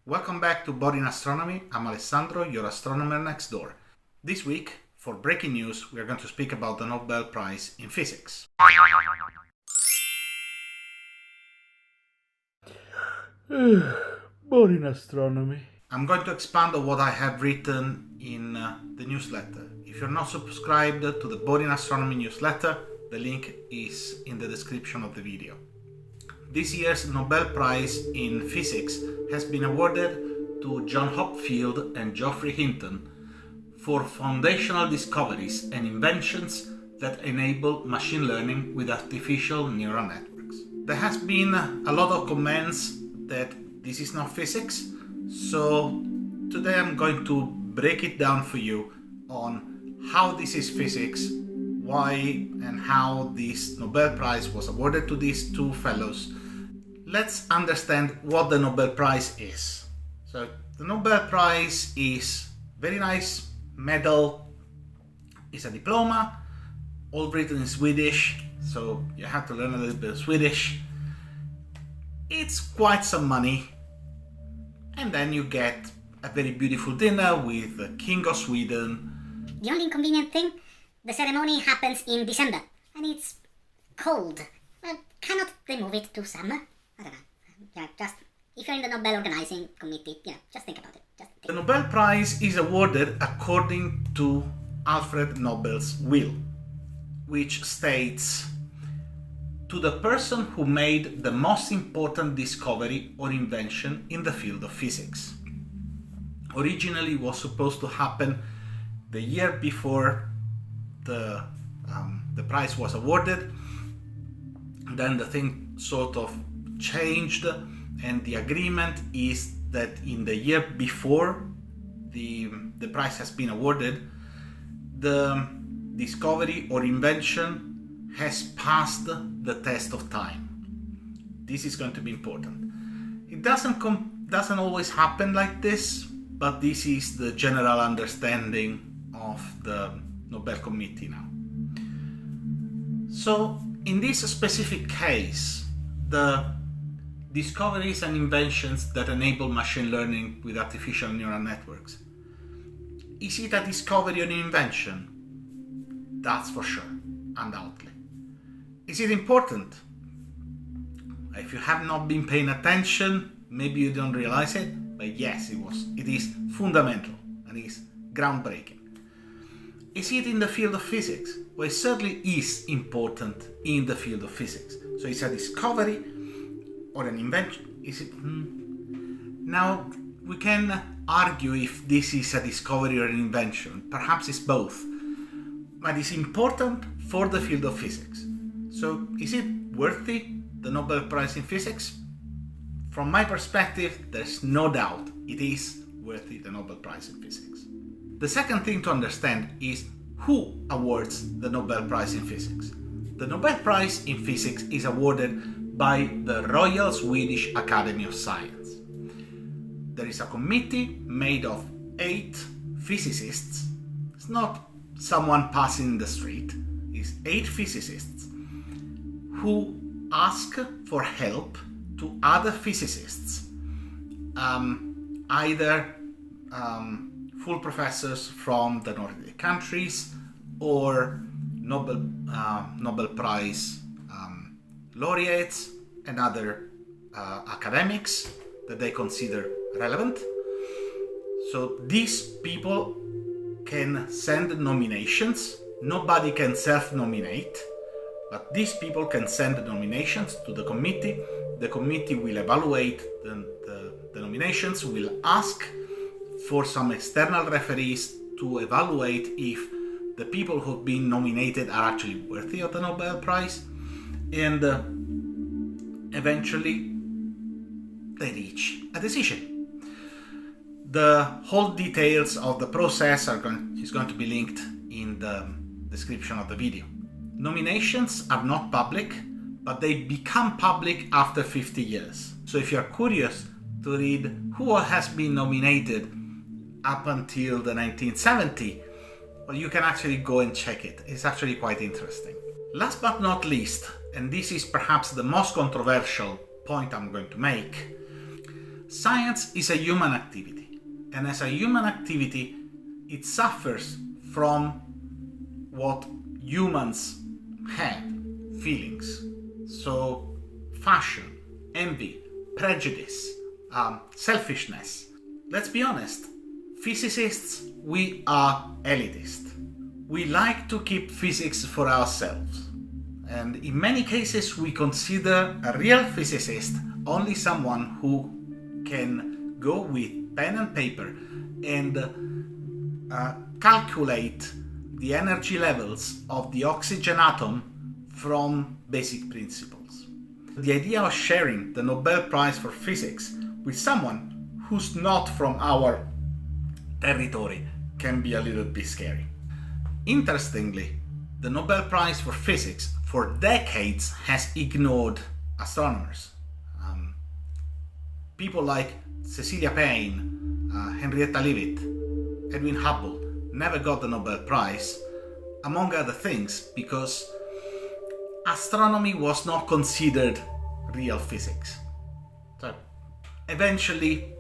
Welcome back to Body in Astronomy. I'm Alessandro, your astronomer next door. This week, for breaking news, we are going to speak about the Nobel Prize in Physics. Body in Astronomy. I'm going to expand on what I have written in the newsletter. If you're not subscribed to the Body in Astronomy newsletter, the link is in the description of the video. This year's Nobel Prize in Physics has been awarded to John Hopfield and Geoffrey Hinton for foundational discoveries and inventions that enable machine learning with artificial neural networks. There has been a lot of comments that this is not physics, so today I'm going to break it down for you on how this is physics, why and how this Nobel Prize was awarded to these two fellows. Let's understand what the Nobel Prize is. So the Nobel Prize is very nice medal, it's a diploma, all written in Swedish, so you have to learn a little bit of Swedish. It's quite some money, and then you get a very beautiful dinner with the King of Sweden. The only inconvenient thing, the ceremony happens in December, and it's cold. Well, cannot they move it to summer? I don't know. Yeah, just, if you're in the Nobel organizing committee, just think about it. The Nobel Prize is awarded according to Alfred Nobel's will, which states, to the person who made the most important discovery or invention in the field of physics. Originally, it was supposed to happen the year before the prize was awarded. Then the thing sort of changed, and the agreement is that in the year before the prize has been awarded, the discovery or invention has passed the test of time. This is going to be important. It doesn't always happen like this, but this is the general understanding of the Nobel Committee now. So in this specific case, the discoveries and inventions that enable machine learning with artificial neural networks. Is it a discovery or an invention? That's for sure, undoubtedly. Is it important? If you have not been paying attention, maybe you don't realize it, but yes, it is fundamental and is groundbreaking. Is it in the field of physics? Well, it certainly is important in the field of physics. So it's a discovery or an invention. Is it? Now, we can argue if this is a discovery or an invention. Perhaps it's both. But it's important for the field of physics. So, is it worthy the Nobel Prize in Physics? From my perspective, there's no doubt it is worthy the Nobel Prize in Physics. The second thing to understand is who awards the Nobel Prize in Physics. The Nobel Prize in Physics is awarded by the Royal Swedish Academy of Science. There is a committee made of 8 physicists. It's not someone passing in the street. It's 8 physicists who ask for help to other physicists, either full professors from the Nordic countries or Nobel Prize laureates and other academics that they consider relevant. So these people can send nominations. Nobody can self-nominate, but these people can send nominations to the committee. The committee will evaluate the nominations, will ask for some external referees to evaluate if the people who've been nominated are actually worthy of the Nobel Prize, and eventually they reach a decision. The whole details of the process is going to be linked in the description of the video. Nominations are not public, but they become public after 50 years. So if you're curious to read who has been nominated up until the 1970, well, you can actually go and check it. It's actually quite interesting. Last but not least, and this is perhaps the most controversial point I'm going to make, Science is a human activity, and as a human activity, it suffers from what humans have, feelings. So, fashion, envy, prejudice, selfishness. Let's be honest, physicists, we are elitist. We like to keep physics for ourselves. And in many cases, we consider a real physicist only someone who can go with pen and paper and calculate the energy levels of the oxygen atom from basic principles. The idea of sharing the Nobel Prize for Physics with someone who's not from our territory can be a little bit scary. Interestingly, the Nobel Prize for Physics for decades has ignored astronomers. People like Cecilia Payne, Henrietta Leavitt, Edwin Hubble never got the Nobel Prize, among other things because astronomy was not considered real physics. So eventually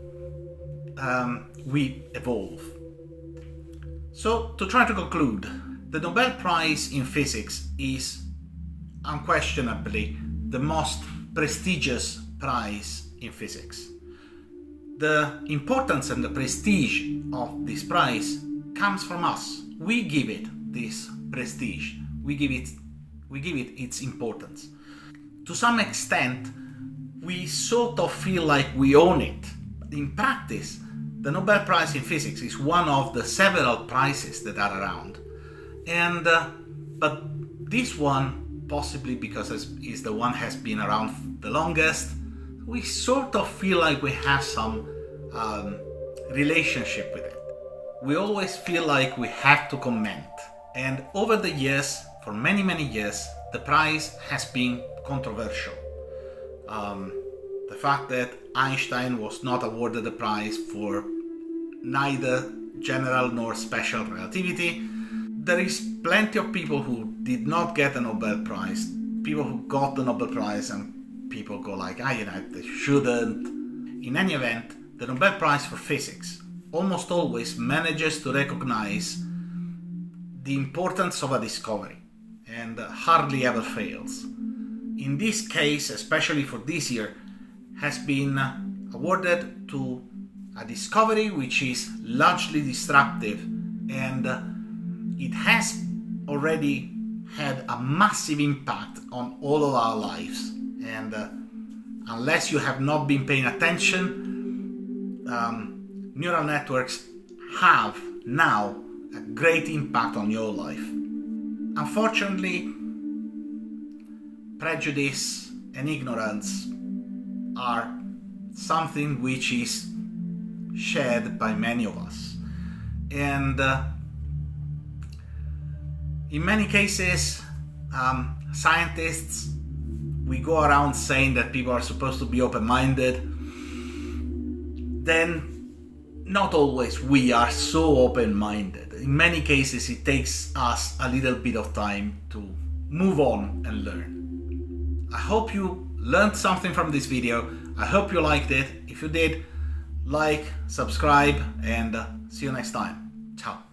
we evolve. So to try to conclude, the Nobel Prize in Physics is unquestionably the most prestigious prize in physics. The importance and the prestige of this prize comes from us. We give it this prestige. We give it its importance. To some extent, we sort of feel like we own it. In practice, the Nobel Prize in Physics is one of the several prizes that are around. And but this one, possibly because it's the one has been around the longest, we sort of feel like we have some relationship with it. We always feel like we have to comment. And over the years, for many, many years, the prize has been controversial. The fact that Einstein was not awarded the prize for neither general nor special relativity. There is plenty of people who did not get the Nobel Prize, people who got the Nobel Prize, and people go like, they shouldn't. In any event, the Nobel Prize for Physics almost always manages to recognize the importance of a discovery and hardly ever fails. In this case, especially for this year, has been awarded to a discovery which is largely disruptive, and it has already had a massive impact on all of our lives. And unless you have not been paying attention, neural networks have now a great impact on your life. Unfortunately, prejudice and ignorance are something which is shared by many of us. And in many cases, scientists, we go around saying that people are supposed to be open-minded. Then not always we are so open-minded. In many cases, it takes us a little bit of time to move on and learn. I hope you learned something from this video. I hope you liked it. If you did, like, subscribe, and see you next time. Ciao.